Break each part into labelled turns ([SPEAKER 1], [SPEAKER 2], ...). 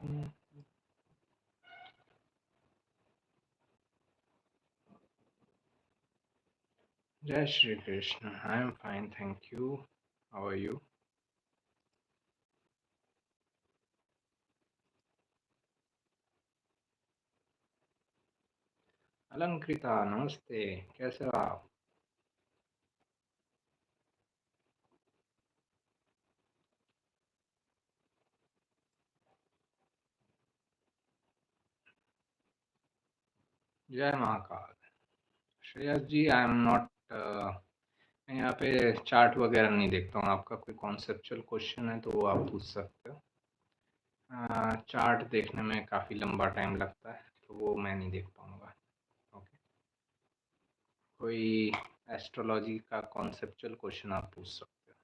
[SPEAKER 1] Mm. Jai Shri Krishna. I am fine, thank you. How are you? Alankrita नमस्ते, कैसे हो आप? जय महाकाल। श्रेयस जी, आई एम नॉट मैं यहाँ पे चार्ट वगैरह नहीं देखता हूँ। आपका कोई कॉन्सेप्चुअल क्वेश्चन है तो वो आप पूछ सकते हो। चार्ट देखने में काफ़ी लंबा टाइम लगता है तो वो मैं नहीं देख पाऊँगा। ओके, कोई एस्ट्रोलॉजी का कॉन्सेप्चुअल क्वेश्चन आप पूछ सकते हो।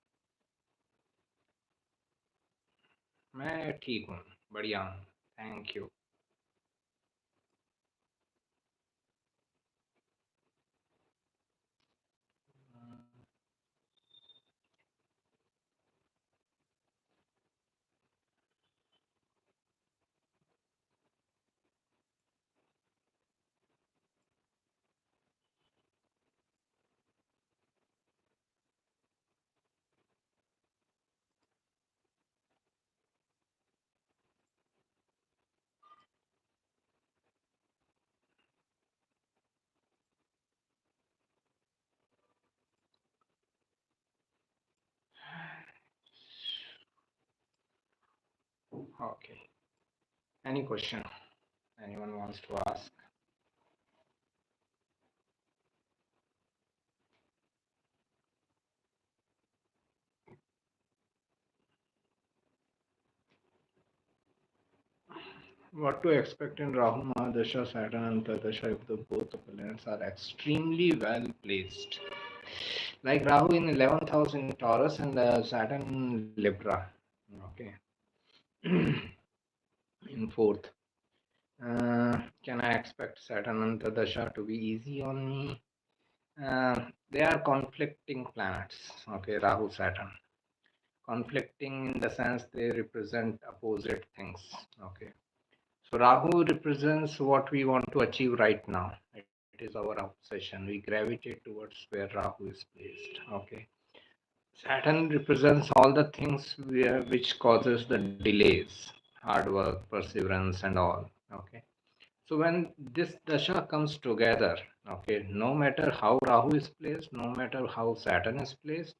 [SPEAKER 1] मैं ठीक हूँ, बढ़िया हूँ, thank you. Okay, any question anyone wants to ask? What to expect in Rahu Mahadasha, Saturn and Tadasha if the both the planets are extremely well placed? Like Rahu in 11th house in Taurus and Saturn in Libra. Okay. In fourth. Can I expect Saturn and Tadasha to be easy on me? They are conflicting planets. Okay, Rahu, Saturn. Conflicting in the sense they represent opposite things. Okay. So Rahu represents what we want to achieve right now. It is our obsession. We gravitate towards where Rahu is placed. Okay. Saturn represents all the things which causes the delays, hard work, perseverance, and all. Okay. So when this dasha comes together, okay, no matter how Rahu is placed, no matter how Saturn is placed,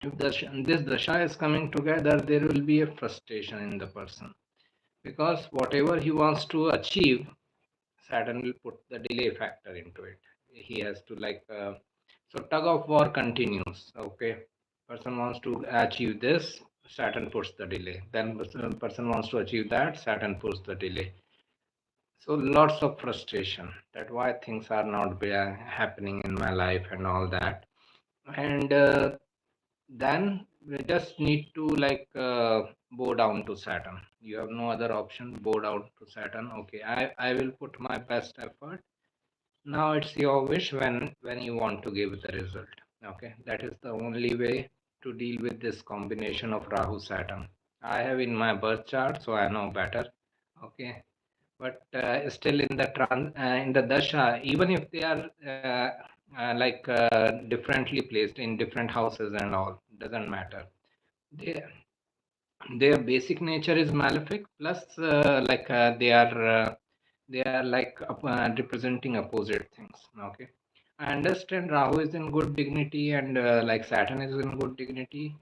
[SPEAKER 1] if this dasha is coming together, there will be a frustration in the person because whatever he wants to achieve, Saturn will put the delay factor into it. He has to so tug of war continues. Okay, person wants to achieve this, Saturn puts the delay. Then person wants to achieve that, Saturn puts the delay. So lots of frustration. That why things are not happening in my life and all that. And then we just need to bow down to Saturn. You have no other option. Bow down to Saturn. Okay, I will put my best effort. Now it's your wish when you want to give the result. Okay, that is the only way to deal with this combination of Rahu Saturn. I have in my birth chart, so I know better. Okay, but still in the dasha, even if they are differently placed in different houses and all, doesn't matter. They, their basic nature is malefic. Plus, they are representing opposite things. Okay, I understand Rahu is in good dignity and like Saturn is in good dignity,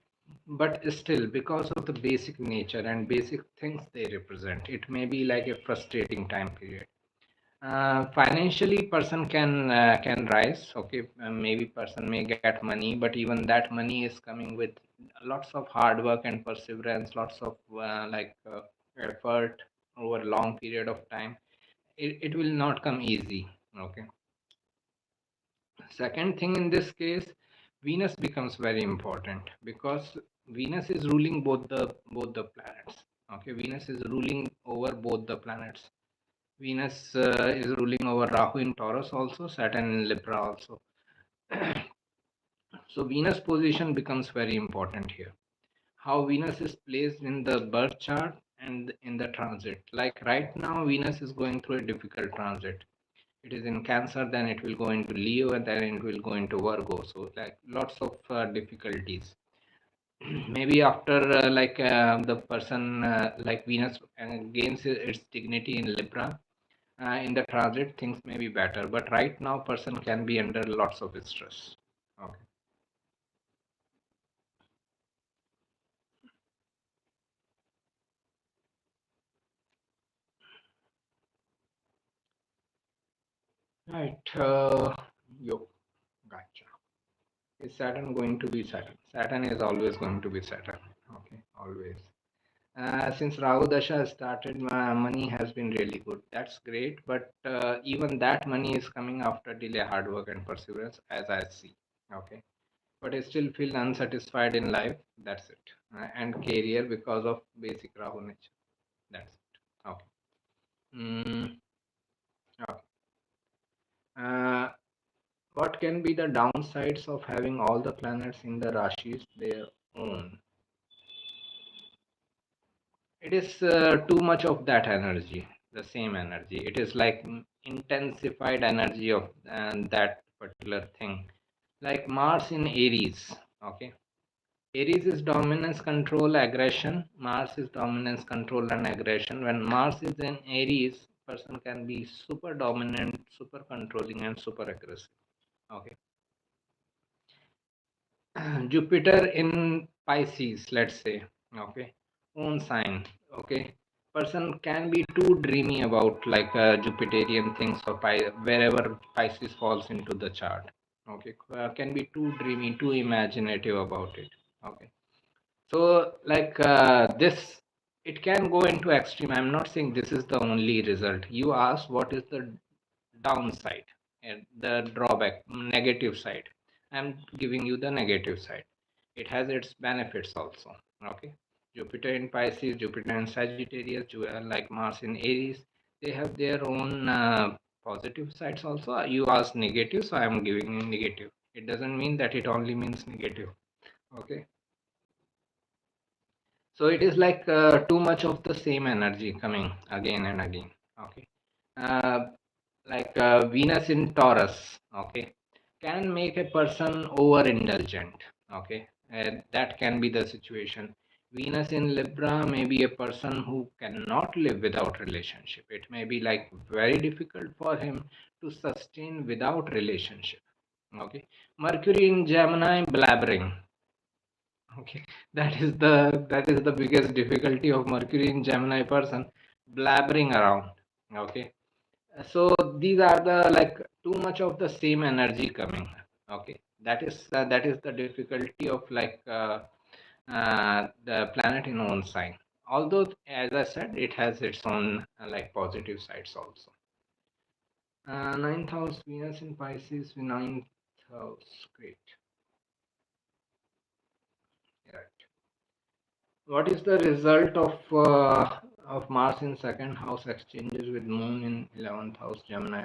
[SPEAKER 1] but still, because of the basic nature and basic things they represent, it may be like a frustrating time period. Financially, person can rise. Okay, maybe person may get money, but even that money is coming with lots of hard work and perseverance, lots of effort over a long period of time. It will not come easy. Okay. Second thing in this case, Venus becomes very important because Venus is ruling both the planets. Okay, Venus is ruling over both the planets. Venus is ruling over Rahu in Taurus also, Saturn in Libra also. So Venus position becomes very important here. how Venus is placed in the birth chart and in the transit. Like right now, Venus is going through a difficult transit. It is in Cancer, then it will go into Leo, and then it will go into Virgo. So, like lots of difficulties. Maybe after the person like Venus gains its dignity in Libra in the transit, things may be better. But right now, person can be under lots of stress. Okay. Right. Yo, gotcha. Is Saturn going to be Saturn? Saturn is always going to be Saturn. Okay, always. Since Rahu Dasha started, my money has been really good. That's great, but even that money is coming after delay, hard work, and perseverance, as I see. Okay, but I still feel unsatisfied in life. That's it, and career because of basic Rahu nature. That's it. Okay. Mm, okay. Uh, what can be the downsides of having all the planets in the rashis their own? It is too much of that energy, the same energy. It is like intensified energy of that particular thing. Like Mars in Aries. Okay. Aries is dominance, control, aggression. Mars is dominance, control, and aggression. When Mars is in Aries, person can be super dominant, super controlling, and super aggressive. Okay. Jupiter in Pisces, let's say, okay, own sign, okay. Person can be too dreamy about like Jupiterian things or wherever Pisces falls into the chart, okay, can be too dreamy, too imaginative about it, okay. So like this, it can go into extreme. I'm not saying this is the only result. You asked what is the downside and the drawback, negative side. I'm giving you the negative side. It has its benefits also. Okay. Jupiter in Pisces, Jupiter in Sagittarius, like Mars in Aries, they have their own positive sides also. You asked negative, so I'm giving you negative. It doesn't mean that it only means negative. Okay. So it is like too much of the same energy coming again and again. Okay. Uh, like Venus in Taurus, okay, can make a person overindulgent. Okay, that can be the situation. Venus in Libra may be a person who cannot live without relationship. It may be like very difficult for him to sustain without relationship. Okay, Mercury in Gemini, blabbering. Okay, that is the biggest difficulty of Mercury in Gemini person, blabbering around. Okay, so these are the like too much of the same energy coming. Okay, that is the difficulty of like the planet in own sign. Although, as I said, it has its own like positive sides also. Ninth house Venus in Pisces, ninth house, great. Right. What is the result of Mars in second house exchanges with Moon in 11th house Gemini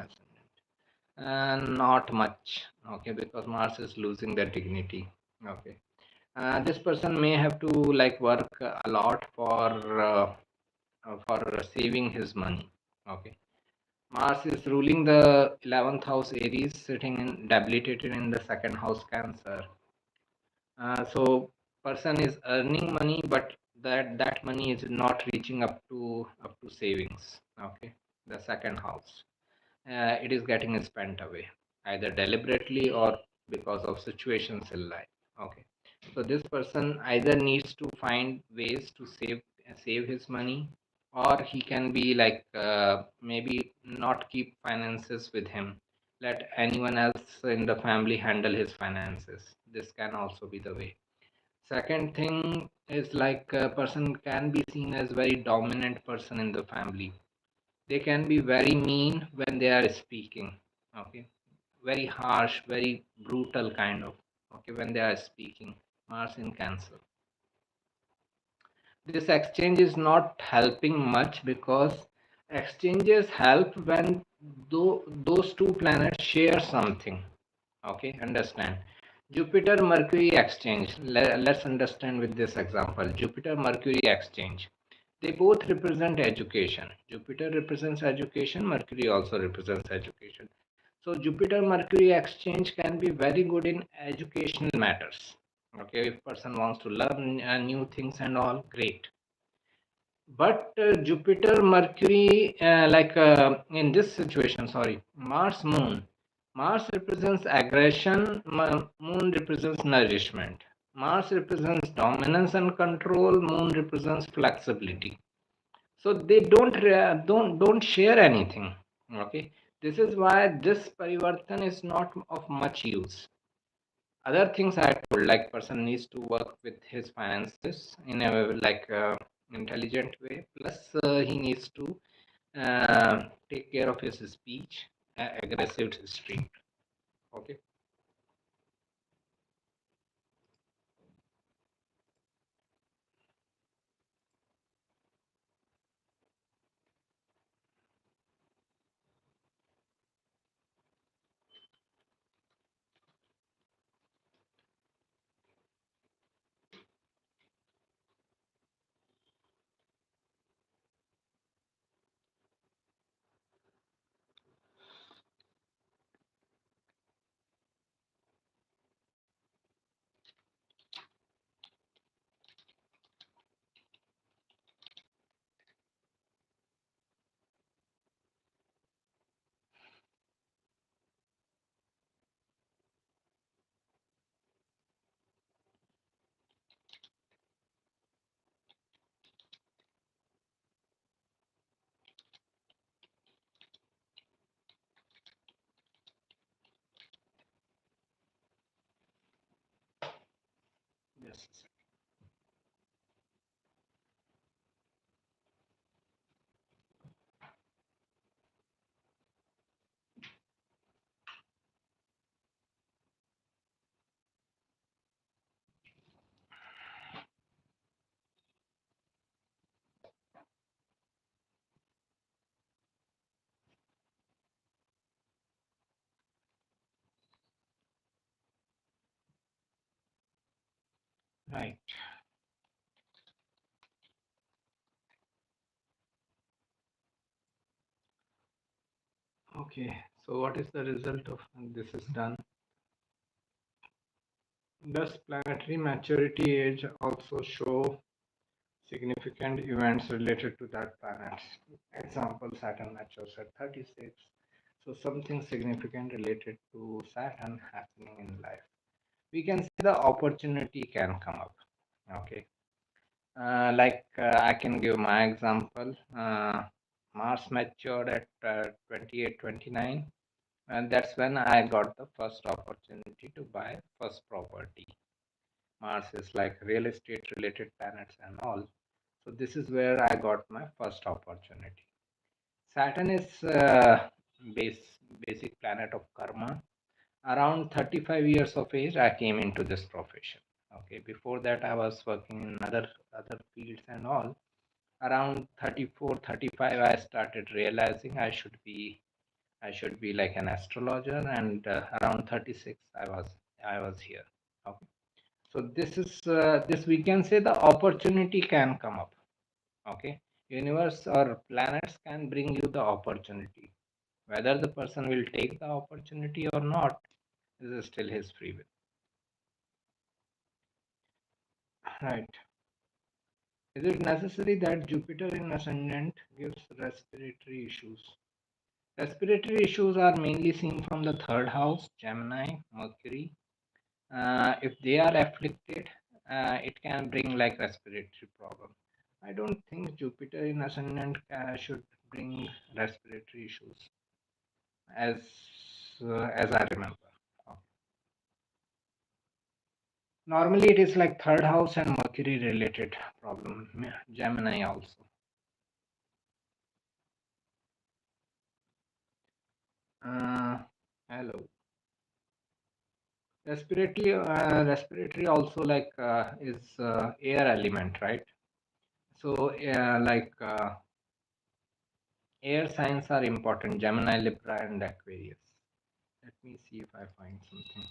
[SPEAKER 1] ascendant? Not much, okay, because Mars is losing their dignity. Okay, this person may have to like work a lot for saving his money. Okay, Mars is ruling the 11th house Aries, sitting in debilitated in the second house Cancer. So person is earning money, but that money is not reaching up to savings. Okay, the second house, it is getting spent away either deliberately or because of situations in life. Okay, so this person either needs to find ways to save his money, or he can be like maybe not keep finances with him, let anyone else in the family handle his finances. This can also be the way. Second thing is like a person can be seen as very dominant person in the family. They can be very mean when they are speaking. Okay, very harsh, very brutal kind of. Okay, when they are speaking. Mars in Cancer. This exchange is not helping much because exchanges help when those two planets share something. Okay, understand. Jupiter Mercury exchange. Let's understand with this example. Jupiter Mercury exchange. They both represent education. Jupiter represents education, Mercury also represents education. So Jupiter Mercury exchange can be very good in educational matters. Okay, if person wants to learn new things and all, great. But Jupiter, Mercury, in this situation, sorry, Mars, Moon. Mars represents aggression, Moon represents nourishment. Mars represents dominance and control, Moon represents flexibility. So they don't share anything. Okay, this is why this parivartan is not of much use. Other things I told, like person needs to work with his finances in a intelligent way, plus he needs to take care of his speech, aggressive street. Okay. Yes. Right. Okay. So what is the result of this is done? Does planetary maturity age also show significant events related to that planet? Example, Saturn matures at 36. So something significant related to Saturn happening in life. We can see the opportunity can come up. Okay. I can give my example. Mars matured at 28, 29. And that's when I got the first opportunity to buy first property. Mars is like real estate related planets and all. So this is where I got my first opportunity. Saturn is basic planet of karma. Around 35 years of age, I came into this profession. Okay, before that, I was working in other fields and all. Around 34, 35, I started realizing I should be like an astrologer, and around 36, I was here. Okay, so this we can say the opportunity can come up. Okay, universe or planets can bring you the opportunity. Whether the person will take the opportunity or not, this is still his free will. Right. Is it necessary that Jupiter in ascendant gives respiratory issues? Respiratory issues are mainly seen from the third house, Gemini, Mercury. If they are afflicted, it can bring like respiratory problem. I don't think Jupiter in ascendant should bring respiratory issues, as as I remember. Normally, it is like third house and Mercury related problem. Yeah, Gemini also. Uh, Hello. Respiratory also is air element, right? So air signs are important. Gemini, Libra, and Aquarius. Let me see if I find something.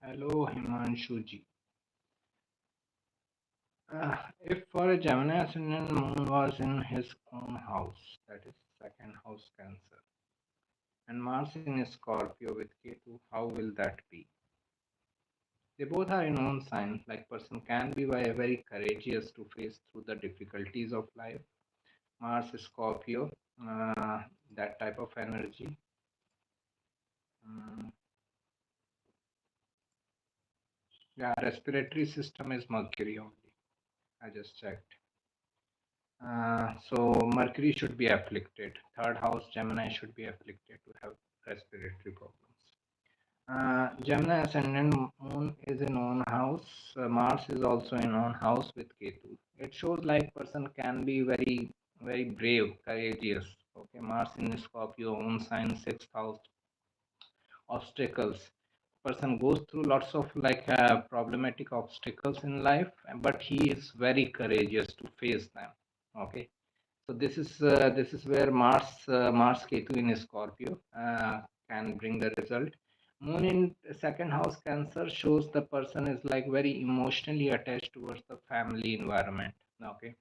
[SPEAKER 1] Hello, Himanshuji. If for a Gemini ascendant moon was in his own house, that is second house Cancer, and Mars in Scorpio with Ketu, how will that be? They both are in own sign. Like person can be very courageous to face through the difficulties of life. Mars Scorpio, uh, that type of energy. Mm, yeah, respiratory system is Mercury only. I just checked. So Mercury should be afflicted. Third house Gemini should be afflicted to have respiratory problems. Gemini ascendant moon is in own house. Mars is also in own house with Ketu. It shows like person can be very brave, courageous. Okay, Mars in Scorpio, own sign, sixth house, obstacles. Person goes through lots of like problematic obstacles in life, but he is very courageous to face them. Okay, so this is where Mars Ketu in Scorpio can bring the result. Moon in second house Cancer shows the person is like very emotionally attached towards the family environment. Okay,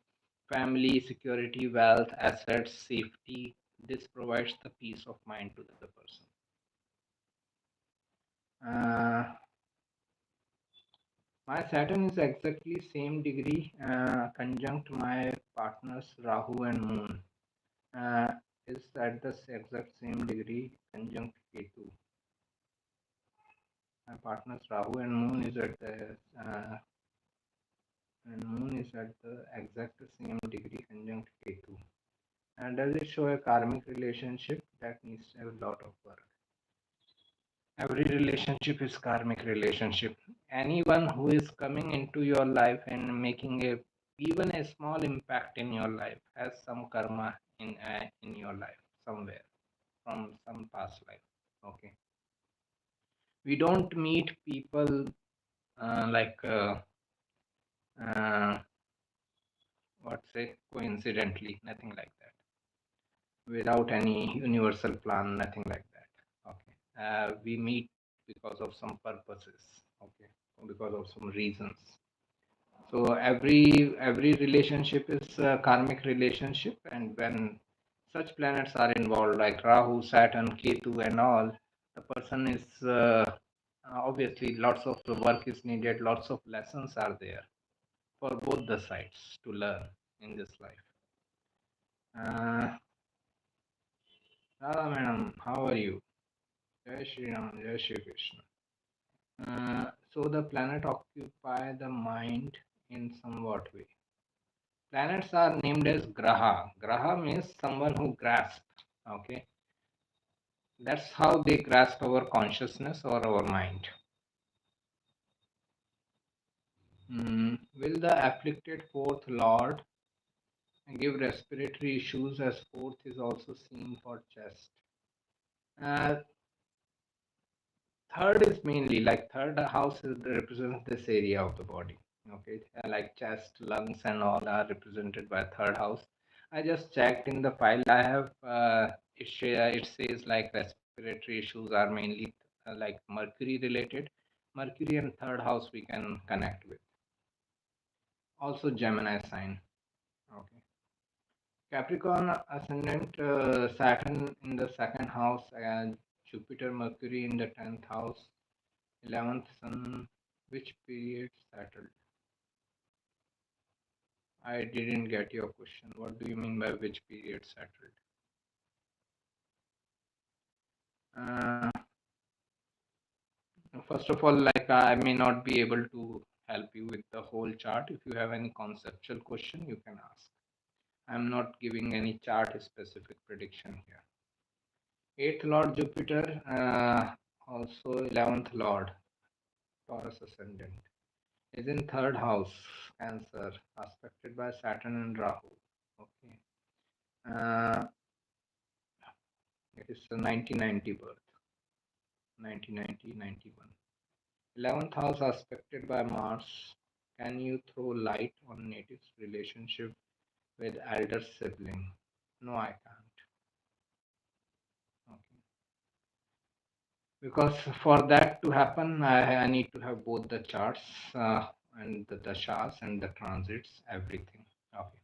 [SPEAKER 1] family, security, wealth, assets, safety. This provides the peace of mind to the person. Uh, my Saturn is exactly same degree conjunct my partners Rahu and Moon. uh, is at the exact same degree conjunct Ketu. My partners Rahu and Moon is at the exact same degree conjunct Ketu. And does it show a karmic relationship that needs a lot of work? Every relationship is karmic relationship. Anyone who is coming into your life and making a even a small impact in your life has some karma in your life somewhere from some past life. Okay, we don't meet people like uh, what say coincidentally, nothing like that, without any universal plan, nothing like that. Okay, we meet because of some purposes. Okay, because of some reasons. So every relationship is a karmic relationship, and when such planets are involved like Rahu, Saturn, Ketu and all, the person is obviously lots of work is needed, lots of lessons are there for both the sides to learn in this life. Radha madam, how are you? Jai Shri Ram, Jai Shri Krishna. So the planet occupy the mind in somewhat way. Planets are named as graha. Graha means someone who grasps. Okay, that's how they grasp our consciousness or our mind. Will the afflicted fourth lord give respiratory issues as fourth is also seen for chest? Uh, Third is mainly like third house is represents this area of the body. Okay, like chest, lungs, and all are represented by third house. I just checked in the file I have. It says like respiratory issues are mainly like Mercury related. Mercury and third house we can connect with. Also Gemini sign. Okay. Capricorn ascendant, Saturn in the second house, and Jupiter, Mercury in the 10th house, 11th Sun. Which period settled? I didn't get your question. What do you mean by which period settled? Uh, First of all, like I may not be able to help you with the whole chart. If you have any conceptual question, you can ask. I'm not giving any chart specific prediction here. Eighth Lord Jupiter, also 11th Lord Taurus ascendant, is in third house Cancer, aspected by Saturn and Rahu. Okay, it is a 1990 birth, 1990 91. 11th house aspected by Mars. Can you throw light on native's relationship with elder sibling? No, I can't. Okay. Because for that to happen, I need to have both the charts and the dashas and the transits, everything. Okay.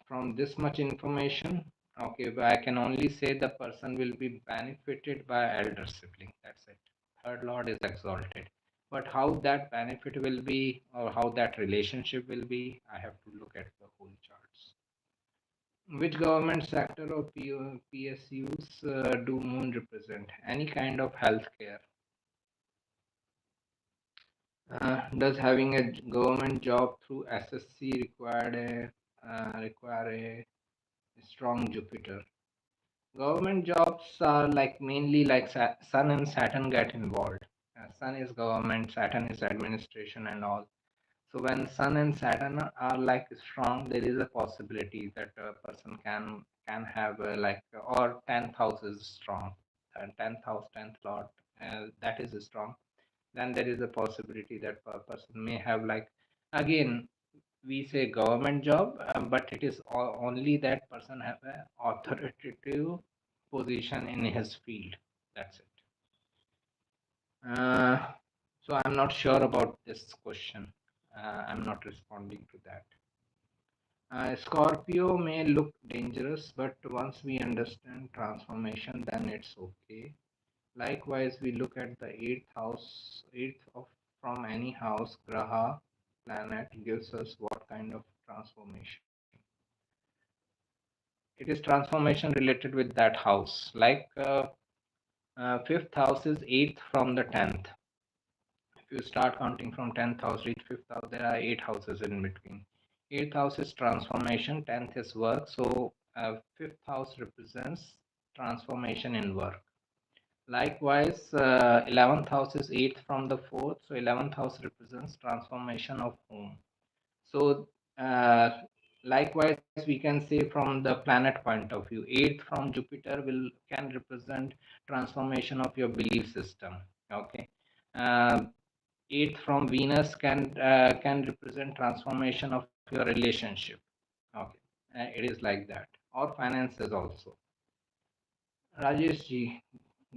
[SPEAKER 1] From this much information, okay, but I can only say the person will be benefited by elder sibling. That's it. Third lord is exalted. But how that benefit will be or how that relationship will be, I have to look at the whole charts. Which government sector or PSUs do moon represent? Any kind of healthcare. Does having a government job through SSC require a strong Jupiter? Government jobs are like mainly like Sun and Saturn get involved. Sun is government, Saturn is administration and all. So when Sun and Saturn are like strong, there is a possibility that a person can have like or 10th house is strong, and 10th house, 10th lord, that is strong. Then there is a possibility that a person may have like again we say government job, but it is only that person have a authoritative position in his field. That's it. So I'm not sure about this question. I'm not responding to that. Scorpio may look dangerous, but once we understand transformation, then it's okay. Likewise, we look at the eighth house, eighth of from any house, graha, planet gives us what kind of transformation. It is transformation related with that house. Like fifth house is eighth from the 10th. If you start counting from 10th house, reach fifth house, there are eight houses in between. Eighth house is transformation, 10th is work. So fifth house represents transformation in work. Likewise, 11th house is eighth from the fourth. So 11th house represents transformation of home. So, likewise, we can say from the planet point of view, eighth from Jupiter will can represent transformation of your belief system. Okay, uh, eighth from Venus can represent transformation of your relationship. Okay, it is like that, or finances also. Rajesh ji,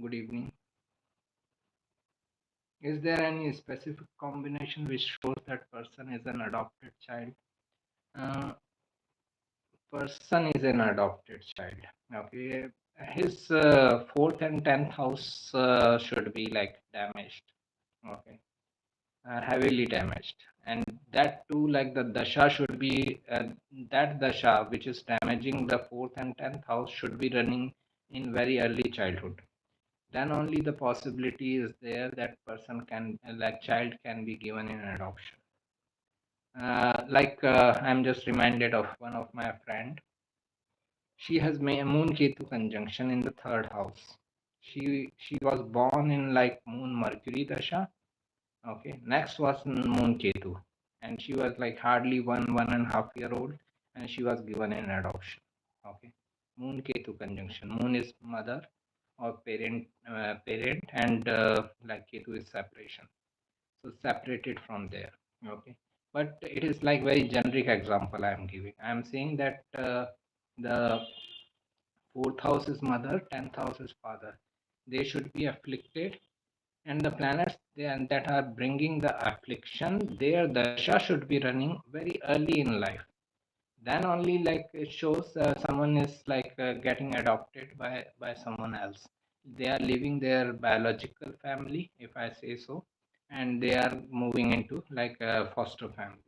[SPEAKER 1] good evening. Is there any specific combination which shows that person is an adopted child? Uh, Person is an adopted child. Okay, his fourth and 10th house should be like damaged. Okay, heavily damaged, and that too, like the dasha should be that dasha which is damaging the fourth and 10th house should be running in very early childhood. Then only the possibility is there that person can like child can be given in adoption. I'm just reminded of one of my friend. She has a Moon Ketu conjunction in the third house. She was born in like Moon Mercury Dasha. Okay, next was Moon Ketu, and she was like hardly 1.5 year old, and she was given an adoption. Okay, Moon Ketu conjunction. Moon is mother or parent, and like Ketu is separation. So separated from there. Okay, but it is like very generic example I am giving. I am saying that the fourth house is mother, 10th house is father. They should be afflicted, and the planets that are bringing the affliction, their dasha should be running very early in life. Then only like it shows someone is like getting adopted by someone else. They are leaving their biological family, if I say so, and they are moving into like a foster family.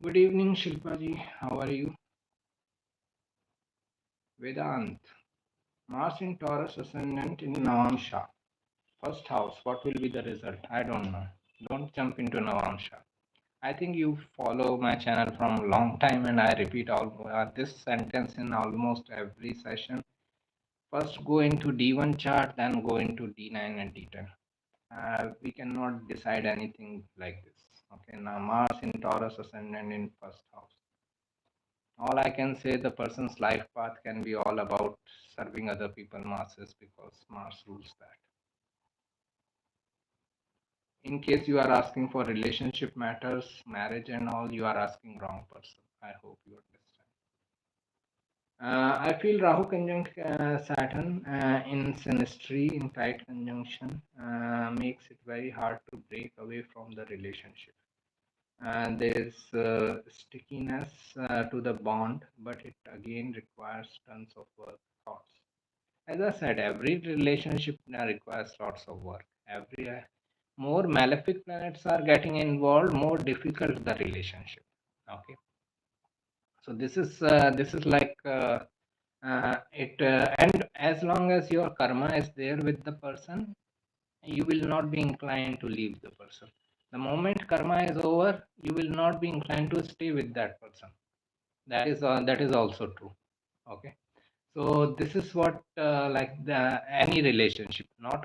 [SPEAKER 1] Good evening, Shilpa ji. How are you? Vedant. Mars in Taurus ascendant in Navamsha. First house, what will be the result? I don't know. Don't jump into Navamsha. I think you follow my channel from a long time and I repeat all this sentence in almost every session. First go into D1 chart, then go into D9 and D10. We cannot decide anything like this. Okay, now Mars in Taurus ascendant in first house. All I can say, the person's life path can be all about serving other people masses because Mars rules that. In case you are asking for relationship matters, marriage and all, you are asking wrong person. I hope you understand. I feel Rahu conjunct Saturn in synastry, in tight conjunction, makes it very hard to break away from the relationship. There's stickiness to the bond, but it again requires tons of work, thoughts. As I said, every relationship requires lots of work. Every more malefic planets are getting involved, more difficult the relationship. Okay, so this is like it, and as long as your karma is there with the person, you will not be inclined to leave the person. The moment karma is over, you will not be inclined to stay with that person. That is also true. Okay, so this is what like the any relationship, not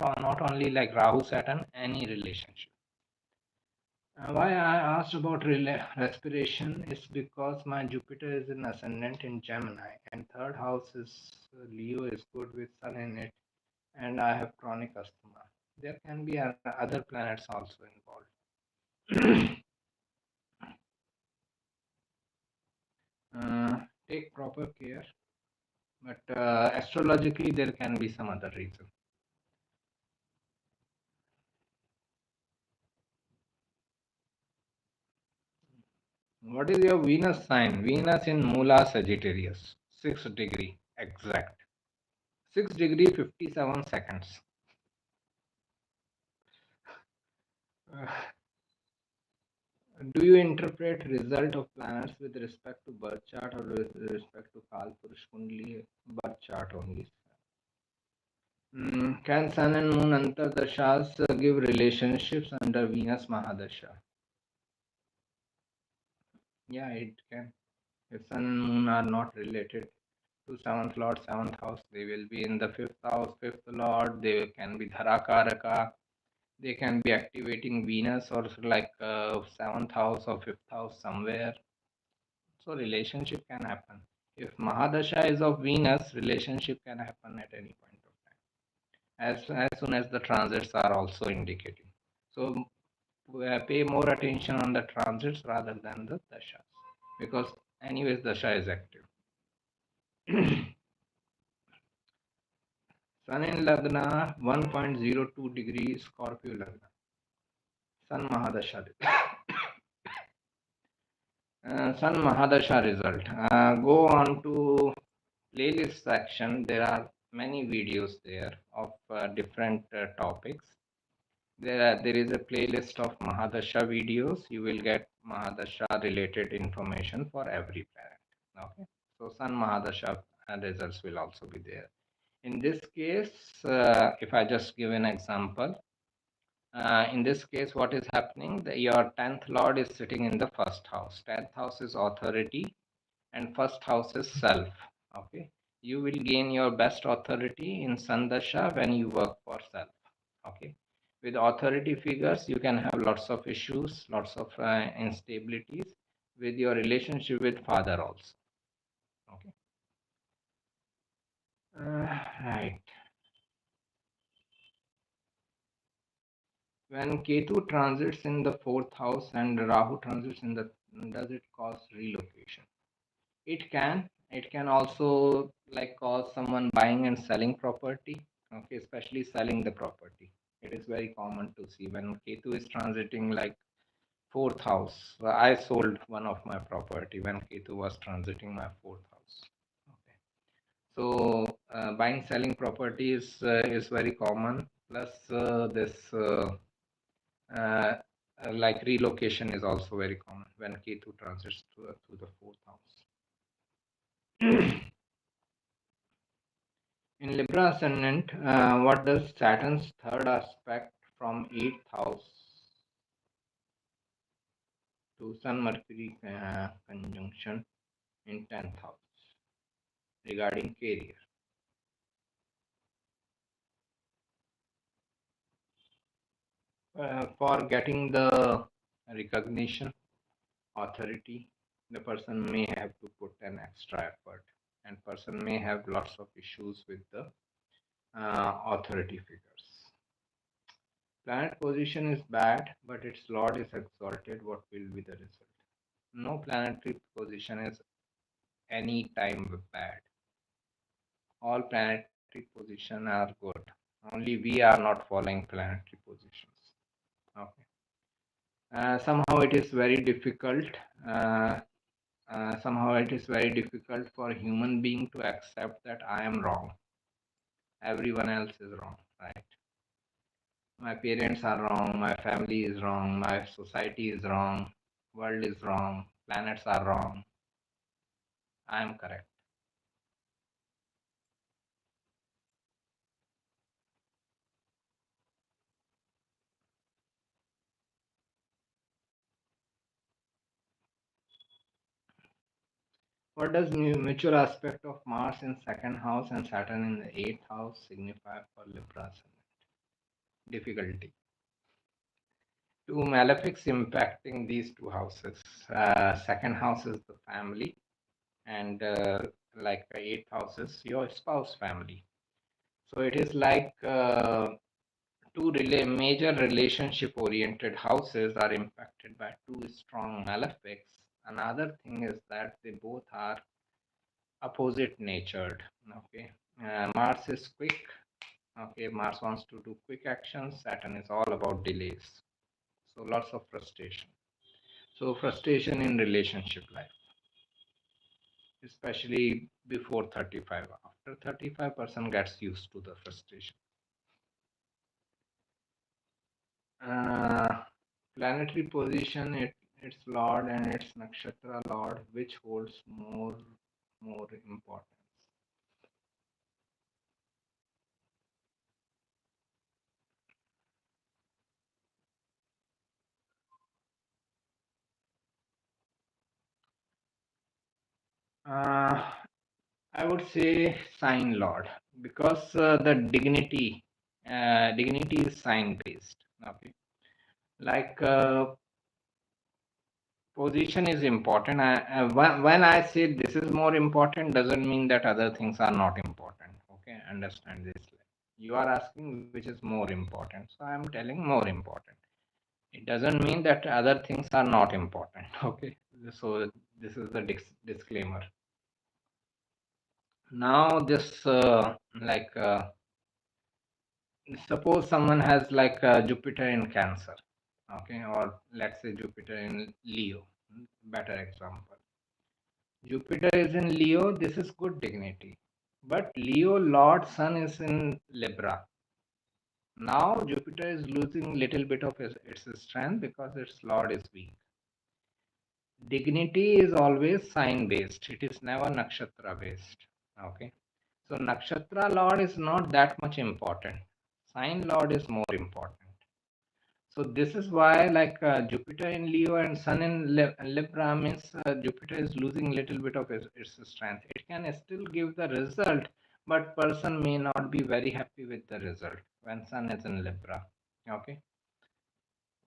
[SPEAKER 1] only like Rahu Saturn, any relationship. Why I asked about respiration is because my Jupiter is in ascendant in Gemini, and third house is Leo is good with Sun in it, and I have chronic asthma. There can be other planets also involved. uh, take proper care, but astrologically there can be some other reason. What is your Venus sign? Venus in Mula Sagittarius, 6th degree exact. 6 degree 57 seconds. Uh, do you interpret result of planets with respect to birth chart or with respect to Kal Purush Kundli birth chart only? Can Sun and Moon Antardashas give relationships under Venus Mahadasha? Yeah, it can. If Sun and Moon are not related to seventh lord, seventh house, they will be in the fifth house, fifth lord. They can be Dharakaraka. They can be activating Venus or like seventh house or fifth house somewhere. So relationship can happen. If Mahadasha is of Venus, relationship can happen at any point of time. As soon as the transits are also indicating. So pay more attention on the transits rather than the dashas, because anyways dasha is active. Sun in Lagna 1.02 degrees Scorpio Lagna. Sun Mahadasha. Sun Mahadasha result. Go on to playlist section. There are many videos there of different topics. There is a playlist of Mahadasha videos. You will get Mahadasha related information for every planet. Okay, so Sun Mahadasha results will also be there. In this case, if I just give an example, in this case, what is happening? Your 10th lord is sitting in the first house. 10th house is authority, and first house is self. Okay, you will gain your best authority in Sandasha when you work for self. Okay, with authority figures, you can have lots of issues, lots of instabilities with your relationship with father also. Okay, right. When Ketu transits in the fourth house and Rahu transits in the, does it cause relocation? It can. It can also like cause someone buying and selling property. Okay, especially selling the property. It is very common to see when Ketu is transiting like fourth house. I sold one of my property when Ketu was transiting my fourth house. Okay, so buying selling property is very common. Plus this. Uh, like relocation is also very common when Ketu transits to the fourth house. In Libra ascendant, what does Saturn's third aspect from 8th house to Sun Mercury conjunction in 10th house regarding career? For getting the recognition, authority, the person may have to put an extra effort, and person may have lots of issues with the authority figures. Planet position is bad, but its lord is exalted. What will be the result? No planetary position is any time bad. all planetary position are good. Only we are not following planetary positions. Okay. Somehow it is very difficult. Uh, Somehow it is very difficult for a human being to accept that I am wrong. Everyone else is wrong, right? My parents are wrong. My family is wrong. My society is wrong. World is wrong. Planets are wrong. I am correct. What does mutual aspect of Mars in second house and Saturn in the eighth house signify for Libra ascendant? Difficulty. Two malefics impacting these two houses. Second house is the family, and like the eighth house is your spouse family. So it is like two major relationship oriented houses are impacted by two strong malefics. Another thing is that they both are opposite natured. Okay, Mars is quick. Okay, Mars wants to do quick actions. Saturn is all about delays. So lots of frustration. So frustration in relationship life, especially before 35. After 35, person gets used to the frustration. Uh, Planetary position, its lord and its nakshatra lord, which holds more importance. Uh, I would say sign lord, because the dignity is sign based. Okay, like position is important. When I say this is more important, doesn't mean that other things are not important. Okay, understand this. You are asking which is more important, so I am telling more important. It doesn't mean that other things are not important. Okay, so this is the disclaimer. Now, this suppose someone has like Jupiter in Cancer, okay, or let's say Jupiter in Leo, better example. Jupiter is in Leo, this is good dignity. But Leo Lord Sun is in Libra. Now Jupiter is losing little bit of its strength because its Lord is weak. Dignity is always sign based, it is never nakshatra based. Okay. So nakshatra Lord is not that much important. Sign Lord is more important. So this is why, like Jupiter in Leo and Sun in Libra means Jupiter is losing little bit of its strength. It can still give the result, but person may not be very happy with the result when Sun is in Libra. Okay,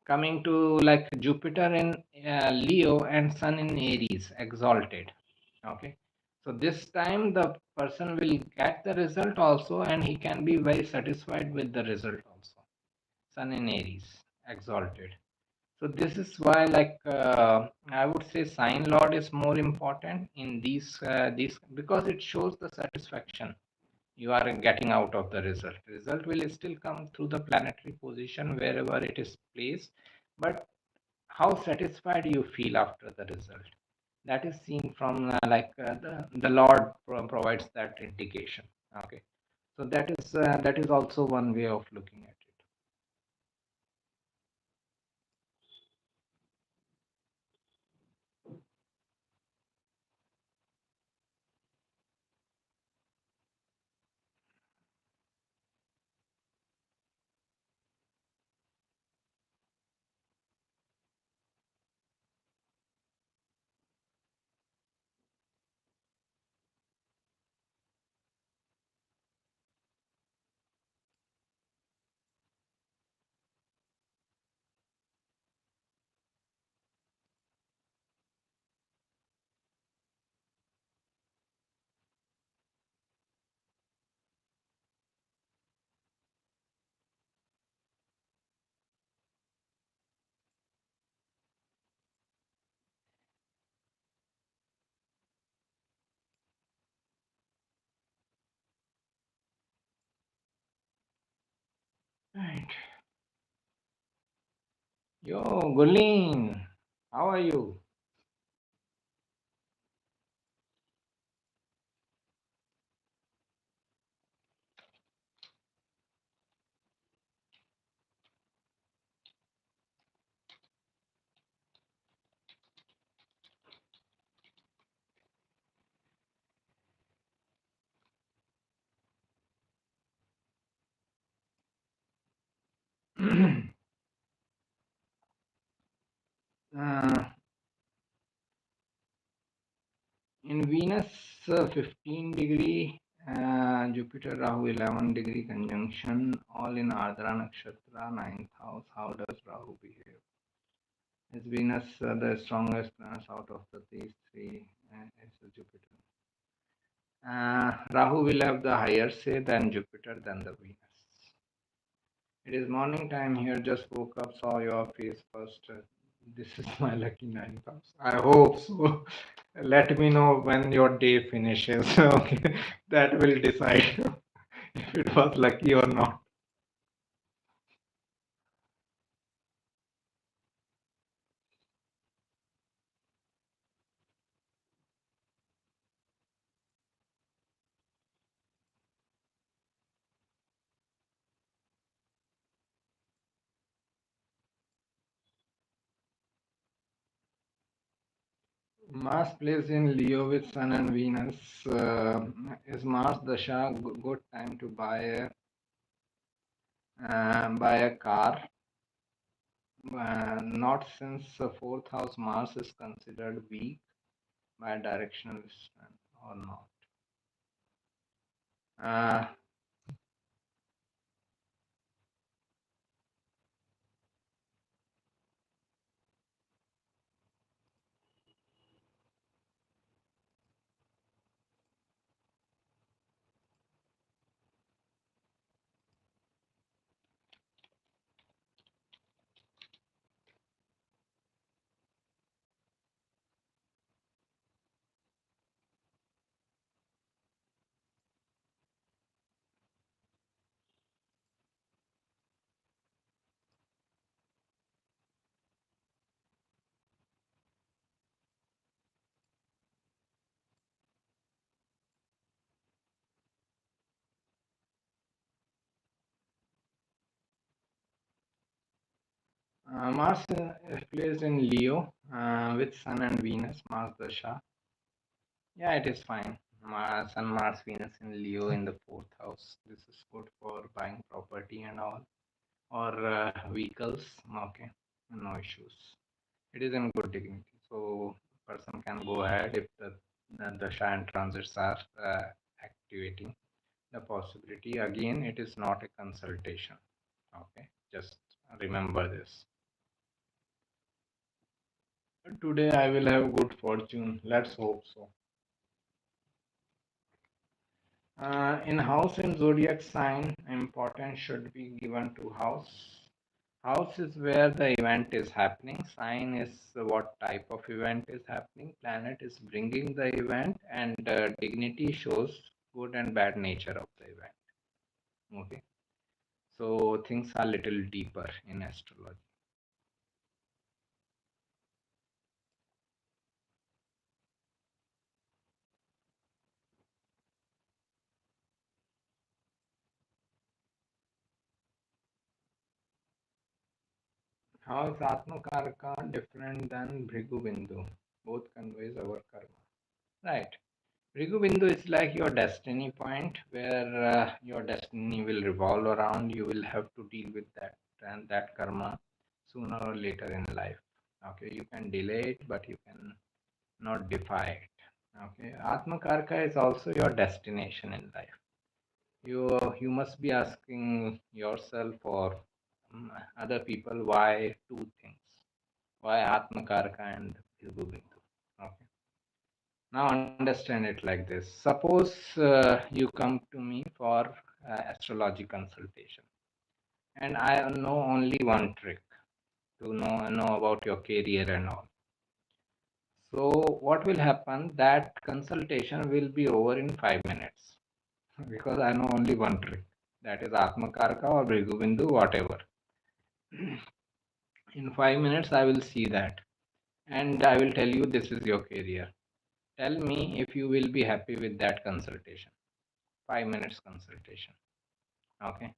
[SPEAKER 1] coming to like Jupiter in Leo and Sun in Aries, exalted. Okay, so this time the person will get the result also, and he can be very satisfied with the result also. Sun in Aries, exalted. So this is why, like I would say, sign lord is more important in these, because it shows the satisfaction you are getting out of the result. Result will still come through the planetary position wherever it is placed, but how satisfied you feel after the result, that is seen from the Lord provides that indication. Okay, so that is also one way of looking at it. Right. Yo, Gulin, how are you? uh, in Venus, 15 degree, Jupiter Rahu 11 degree conjunction, all in Ardra Nakshatra, ninth house. How does Rahu behave? Is Venus the strongest planet out of these three? Is Jupiter. Rahu will have the higher say than Jupiter than the Venus. It is morning time here. Just woke up, saw your face first. This is my lucky ninth house. I hope so. Let me know when your day finishes. Okay, that will decide if it was lucky or not. Mars plays in Leo with Sun and Venus. Is Mars Dasha good time to buy a car? Not since fourth house Mars is considered weak by directional strength or not. Uh, Mars is placed in Leo with Sun and Venus, Mars Dasha. Yeah, it is fine. Mars and Mars, Venus in Leo in the fourth house. This is good for buying property and all, or vehicles. Okay, no issues. It is in good dignity. So, person can go ahead if the Dasha and transits are activating the possibility. Again, it is not a consultation. Okay, just remember this. Today I will have good fortune. Let's hope so. In house and zodiac sign, importance should be given to house. House is where the event is happening. Sign is what type of event is happening. Planet is bringing the event, and dignity shows good and bad nature of the event. Okay, so things are little deeper in astrology. How is Atmakarka different than Bhrigu Bindu? Both conveys our karma. Right. Bhrigu Bindu is like your destiny point where your destiny will revolve around. You will have to deal with that and that karma sooner or later in life. Okay, you can delay it, but you can not defy it. Okay, Atmakarka is also your destination in life. You must be asking yourself or other people why two things. Why Atmakarka and Bhrigu Bindu? Okay. Now understand it like this. Suppose you come to me for astrology consultation, and I know only one trick to know about your career and all. So what will happen? That consultation will be over in 5 minutes because I know only one trick. that is Atmakarka or Bhrigubindu, whatever. In 5 minutes, I will see that and I will tell you this is your career. Tell me if you will be happy with that consultation. 5 minutes consultation. Okay.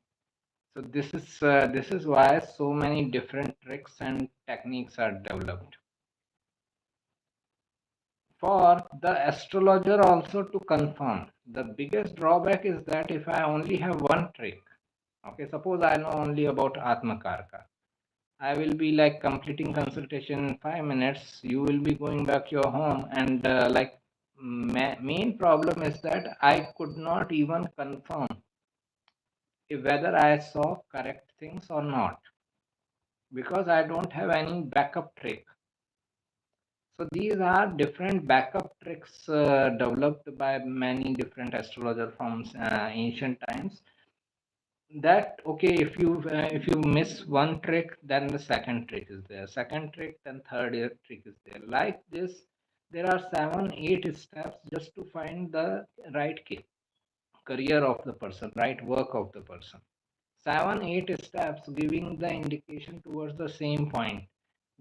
[SPEAKER 1] So this is why so many different tricks and techniques are developed for the astrologer also to confirm. The biggest drawback is that if I only have one trick, okay, suppose I know only about Atmakarka, I will be like completing consultation in 5 minutes. You will be going back your home, and main problem is that I could not even confirm if whether I saw correct things or not because I don't have any backup trick. So these are different backup tricks developed by many different astrologer from ancient times. That okay, if you miss one trick, then the second trick is there. Second trick, then third trick is there. Like this, there are 7, 8 steps just to find the right career of the person, right work of the person. 7, 8 steps giving the indication towards the same point.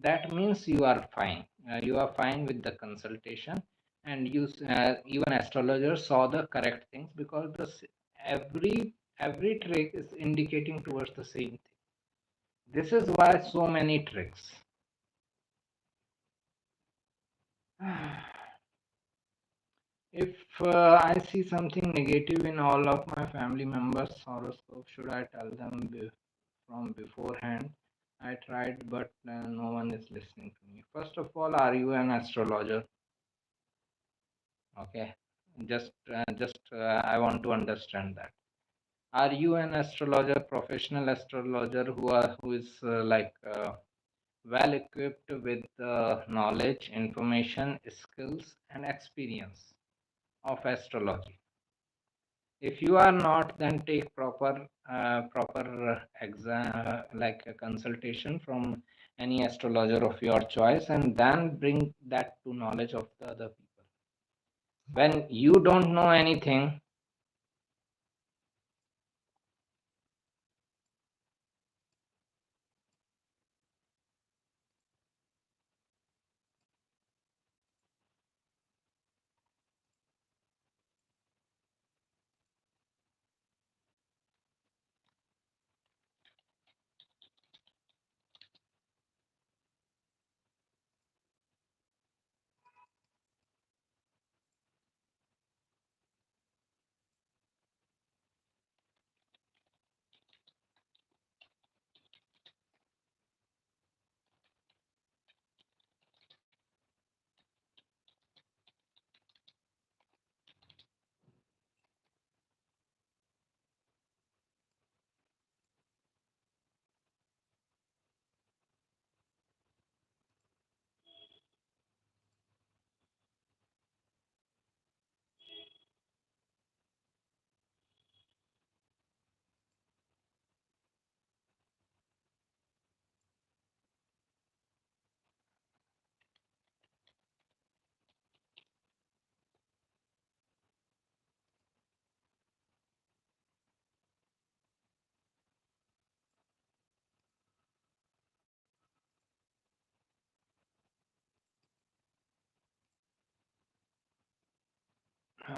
[SPEAKER 1] That means you are fine. You are fine with the consultation, and you even astrologers saw the correct things because every trick is indicating towards the same thing. This is why so many tricks. If I see something negative in all of my family members' horoscope, should I tell them from beforehand? I tried, but no one is listening to me. First of all, are you an astrologer? Okay, I want to understand that. Are you an astrologer, professional astrologer who is well equipped with knowledge, information, skills, and experience of astrology? If you are not, then take proper exam like a consultation from any astrologer of your choice, and then bring that to knowledge of the other people. When you don't know anything,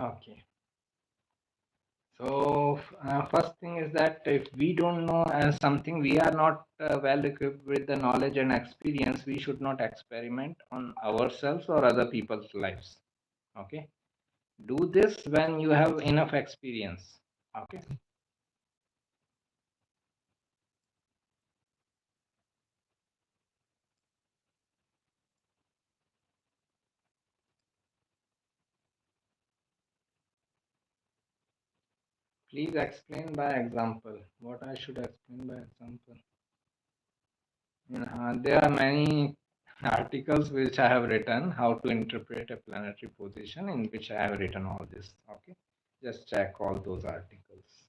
[SPEAKER 1] okay. So first thing is that if we don't know something, we are not well equipped with the knowledge and experience. We should not experiment on ourselves or other people's lives. Okay, do this when you have enough experience. Okay, please explain by example. What I should explain by example? There are many articles which I have written how to interpret a planetary position, in which I have written all this. Okay, just check all those articles.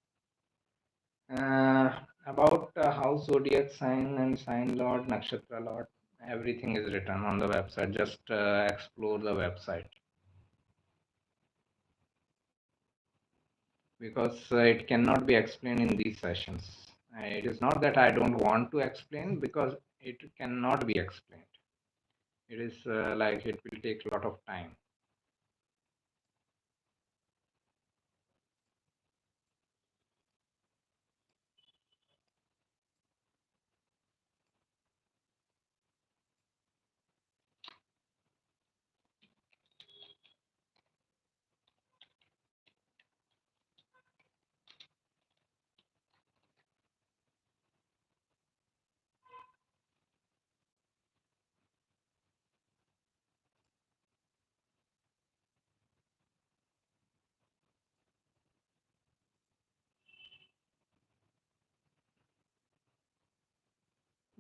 [SPEAKER 1] About house, zodiac sign, and sign lord, nakshatra lord, everything is written on the website. Just explore the website. because it cannot be explained in these sessions. It is not that I don't want to explain, because it cannot be explained. It is like it will take a lot of time.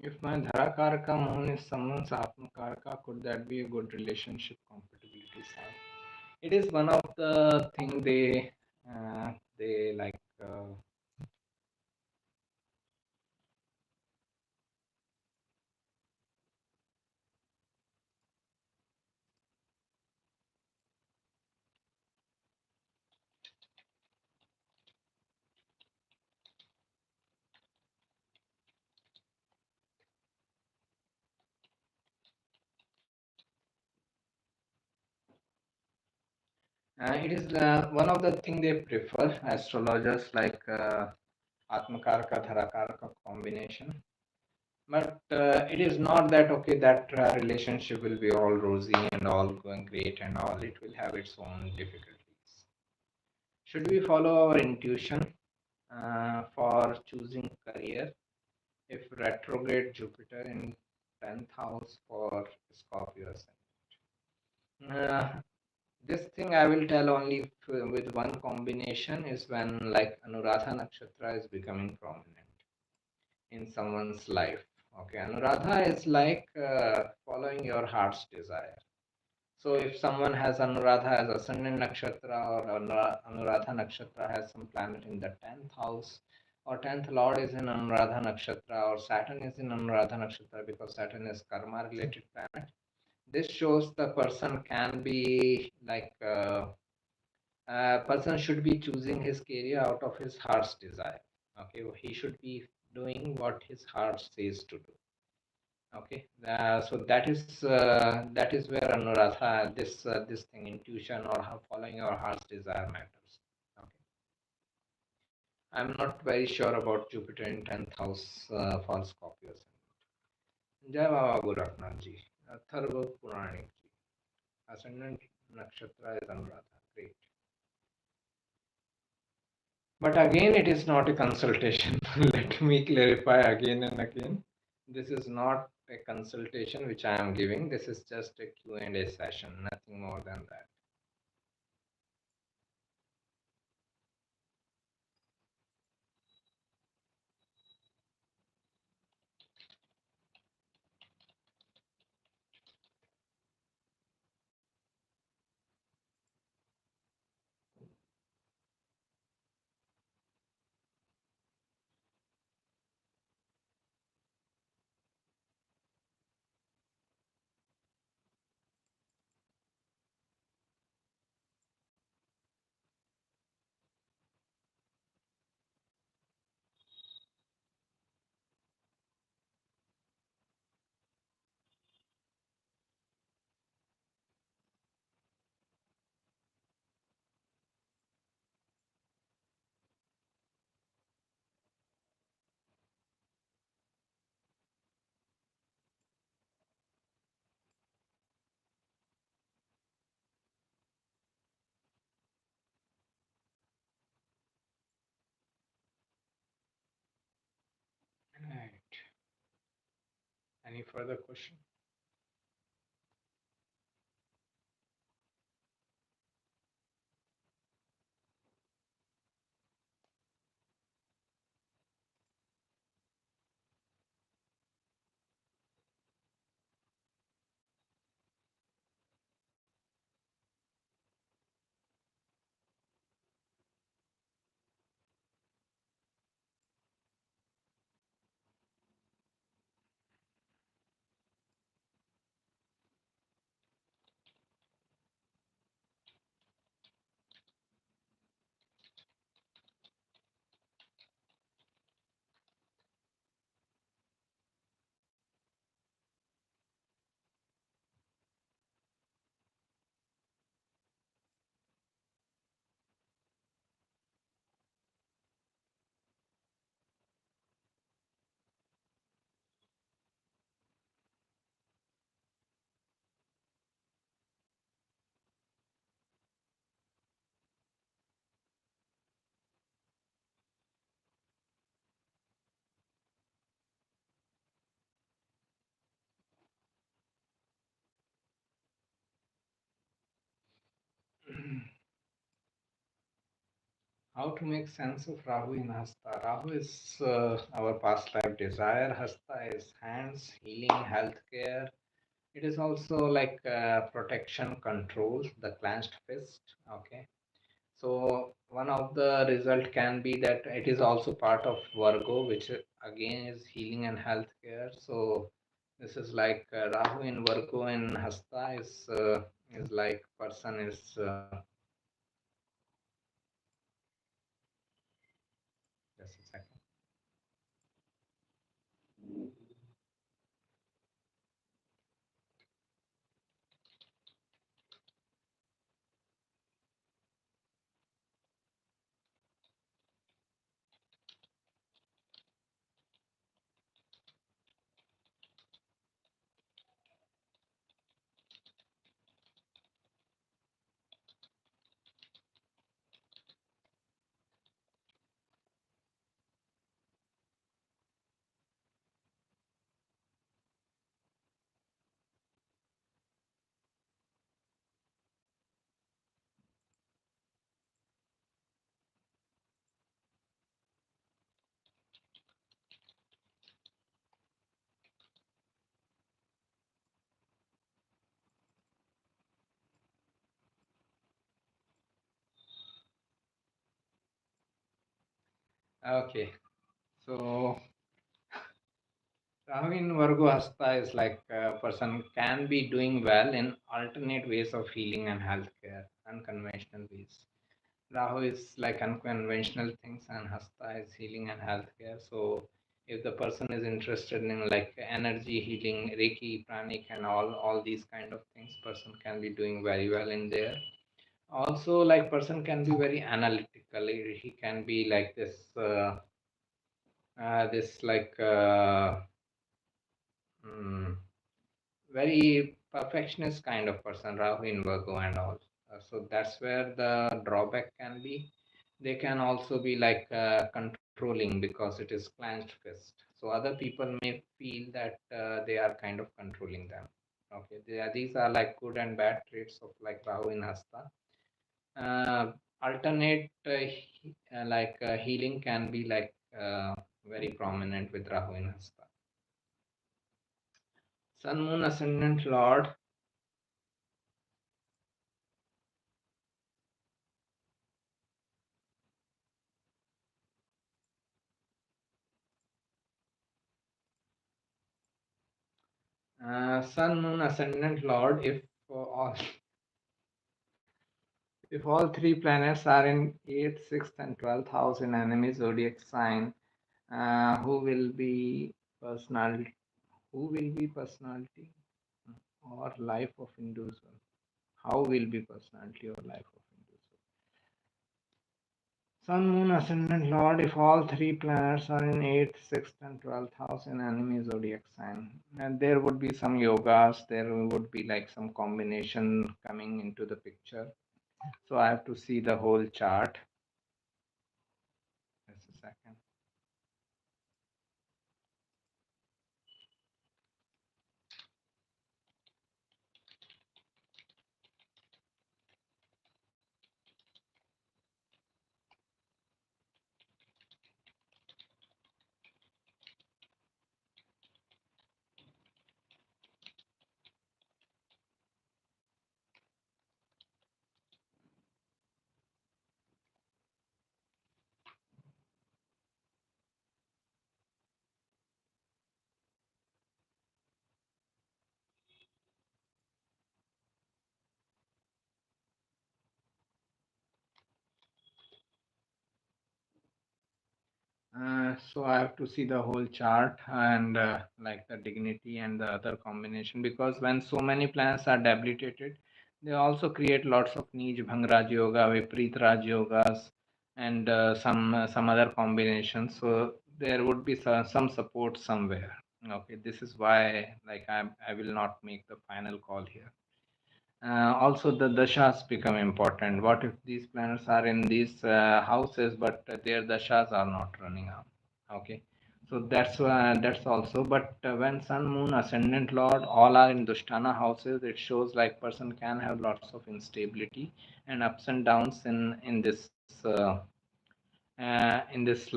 [SPEAKER 1] If my Dharakarka moon is someone's Atmakarka, could that be a good relationship compatibility sign? It is one of the thing they like. It is one of the thing they prefer, astrologers, like Atmakarka Dharakarka combination. But it is not that okay, that relationship will be all rosy and all going great and all. It will have its own difficulties. Should we follow our intuition for choosing career if retrograde Jupiter in 10th house for Scorpio ascendant? This thing I will tell only with one combination is when like Anuradha Nakshatra is becoming prominent in someone's life. Okay, Anuradha is like following your heart's desire. So if someone has Anuradha as ascendant nakshatra, or Anuradha nakshatra has some planet in the 10th house, or 10th lord is in Anuradha nakshatra, or Saturn is in Anuradha nakshatra, because Saturn is karma related planet. This shows the person can be like person should be choosing his career out of his heart's desire. Okay, he should be doing what his heart says to do. Okay, so that is where Anuradha, this thing, intuition or how following your heart's desire matters. Okay, I'm not very sure about Jupiter in 10th house for Scorpios. Jai Baba Goraknath ji, Atharva Puranik ji, ascendant nakshatra is Anuradha. Great. But again, it is not a consultation. Let me clarify again and again. This is not a consultation which I am giving. This is just a Q&A session, nothing more than that. Right. Any further question? How to make sense of Rahu in Hasta? Rahu is our past life desire. Hasta is hands, healing, healthcare. It is also like protection, control, the clenched fist. Okay. So one of the result can be that it is also part of Virgo, which again is healing and healthcare. So this is like Rahu in Virgo and Hasta is like person is just a second. Okay, so Rahu in Virgo Hasta is like a person can be doing well in alternate ways of healing and healthcare, unconventional ways. Rahu is like unconventional things, and Hasta is healing and healthcare. So, if the person is interested in like energy healing, Reiki, pranic, and all these kind of things, person can be doing very well in there. Also, like person can be very analytical. He can be like this like. Mm, very perfectionist kind of person, Rahu in Virgo and all. So that's where the drawback can be. They can also be like controlling because it is clenched fist. So other people may feel that they are kind of controlling them. Okay, these are like good and bad traits of like Rahu in Hasta. Alternate like healing can be like very prominent with Rahu in Hasta. Sun, Moon, Ascendant, Lord. Sun, Moon, Ascendant, Lord. If all three planets are in eighth, sixth, and 12th house in enemy zodiac sign, who will be personality? Who will be personality or life of individual? How will be personality or life of individual? Sun, Moon, Ascendant, Lord. If all three planets are in eighth, sixth, and 12th house in enemy zodiac sign, and there would be some yogas. There would be like some combination coming into the picture. So I have to see the whole chart. Just a second. So I have to see the whole chart and like the dignity and the other combination, because when so many planets are debilitated, they also create lots of Nij Bhangraj Yoga, Viprit Raj Yogas, and some other combinations. So there would be some support somewhere. Okay, this is why like I will not make the final call here. Also, the dashas become important. What if these planets are in these houses, but their dashas are not running out? Okay, so that's also. But when Sun, Moon, Ascendant Lord all are in Dushtana houses, it shows like person can have lots of instability and ups and downs in this. Uh, in this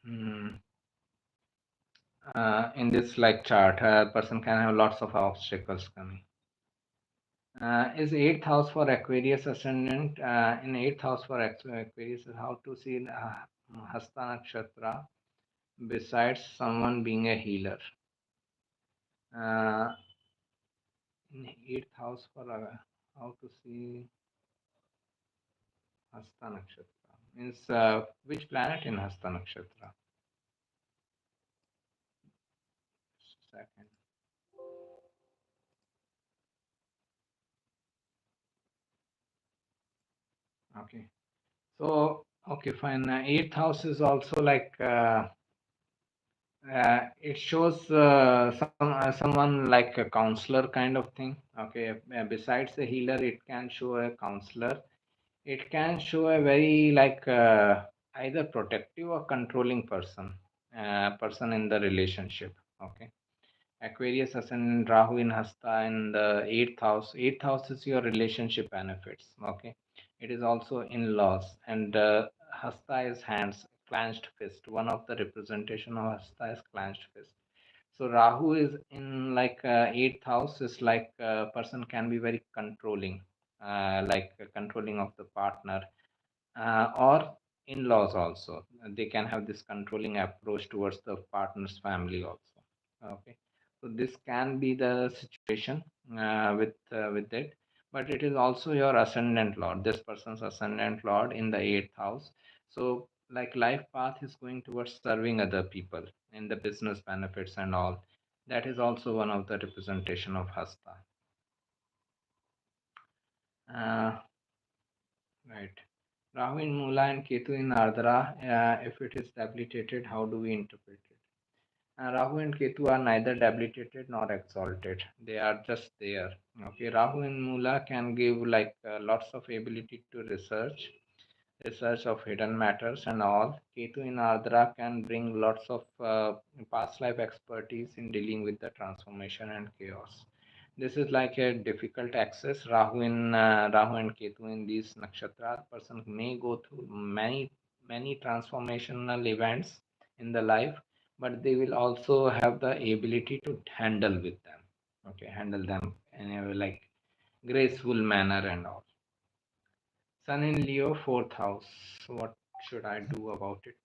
[SPEAKER 1] hmm, in this chart, a person can have lots of obstacles coming. Is eighth house for Aquarius ascendant? In eighth house for Aquarius, is how to see Hasta Nakshatra besides someone being a healer. Uh, in eighth house for how to see Hasta Nakshatra means which planet in Hasta Nakshatra? Second. Okay. So okay, fine. Eighth house is also it shows someone like a counselor kind of thing. Okay, besides a healer, it can show a counselor. It can show a very either protective or controlling person in the relationship. Okay, Aquarius ascendant Rahu in Hasta in the eighth house. Eighth house is your relationship benefits. Okay, it is also in laws, and Hasta is hands, clenched fist. One of the representation of Hasta is clenched fist. So Rahu is in eighth house is like a person can be very controlling, controlling of the partner or in-laws also. They can have this controlling approach towards the partner's family also. Okay, so this can be the situation with it, but it is also your ascendant lord. This person's ascendant lord in the eighth house. So like life path is going towards serving other people in the business benefits and all. That is also one of the representation of Hasta. Uh, Right. Rahu in Mula and Ketu in Ardra, if it is debilitated, how do we interpret it? Rahu and Ketu are neither debilitated nor exalted. They are just there. Okay, Rahu in Mula can give lots of ability to research of hidden matters and all. Ketu in Ardra can bring lots of past life expertise in dealing with the transformation and chaos. This is like a difficult access. Rahu and Ketu in these nakshatra, person may go through many transformational events in the life, but they will also have the ability to handle with them. Okay, handle them in a graceful manner and all. Sun in Leo, fourth house. What should I do about it?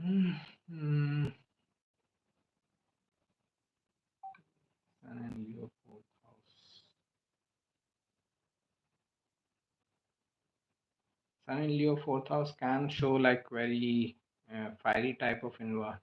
[SPEAKER 1] Hmm. Hmm. Sun in Leo, fourth house. Sun in Leo, fourth house can show like very fiery type of environment.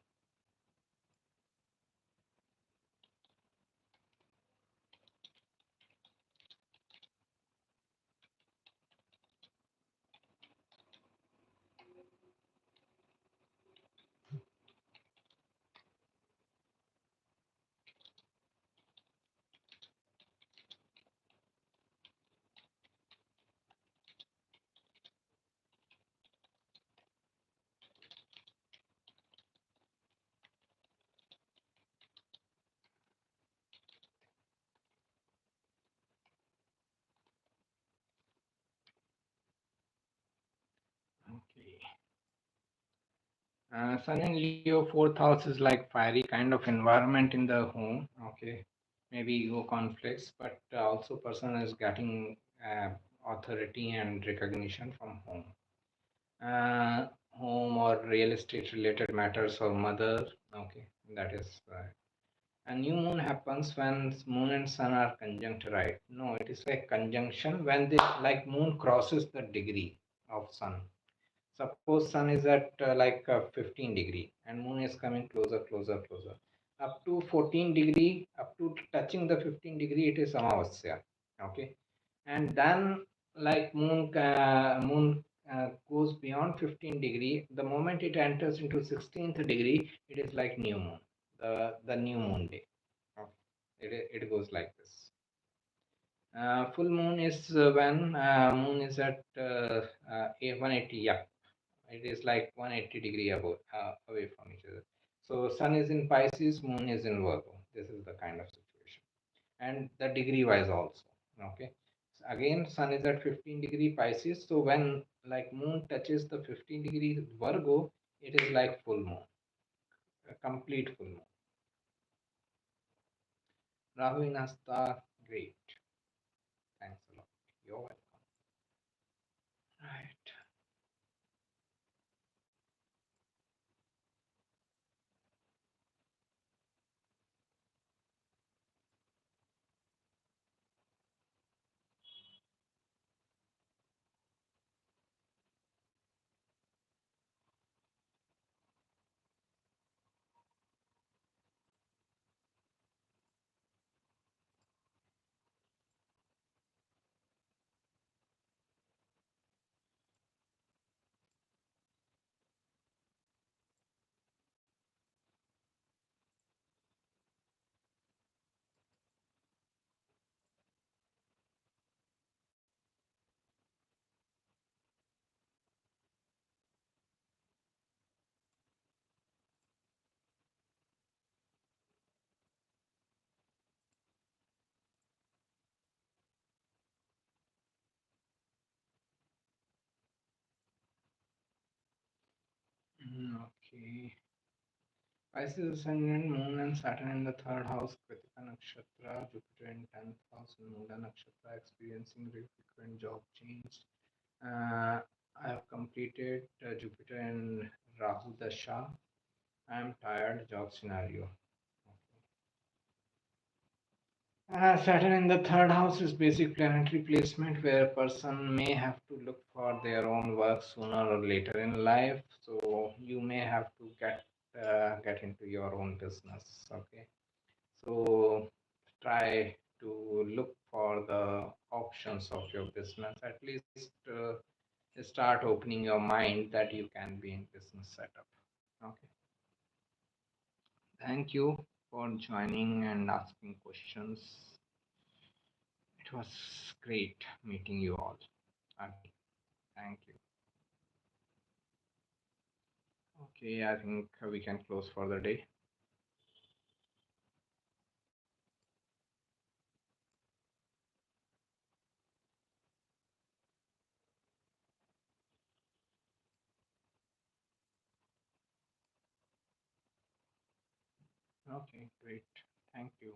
[SPEAKER 1] Sun in Leo, fourth house is like fiery kind of environment in the home. Okay, maybe ego conflicts, but also person is getting authority and recognition from home. Home or real estate related matters or mother. Okay, that is right. A new moon happens when moon and sun are conjunct, right? No, it is like conjunction when the like moon crosses the degree of sun. Suppose sun is at 15 degree and moon is coming closer, closer, closer. Up to 14 degree, up to touching the 15 degree, it is Amavasya. Okay. And then like moon goes beyond 15 degree. The moment it enters into 16th degree, it is like new moon, the new moon day. Okay. It goes like this. Full moon is when moon is at 180. Yeah, it is like 180-degree above, away from each other. So sun is in Pisces, moon is in Virgo. This is the kind of situation, and the degree wise also. Okay. Again, sun is at 15 degree Pisces. So when like moon touches the 15 degree Virgo, it is like full moon, a complete full moon. Rahu in Hasta, great. Thanks a lot. You're welcome. Right. Okay. Pisces ascendant, Moon and Saturn in the third house, Kritika Nakshatra, Jupiter in 10th house, Muda Nakshatra, experiencing very frequent job change. I have completed Jupiter in Rahu Dasha. I am tired, job scenario. Saturn in the third house is basic planetary placement where a person may have to look for their own work sooner or later in life. So you may have to get into your own business. Okay. So try to look for the options of your business. At least start opening your mind that you can be in business setup. Okay. Thank you for joining and asking questions. It was great meeting you all. Okay. Thank you. Okay, I think we can close for the day. Okay, great. Thank you.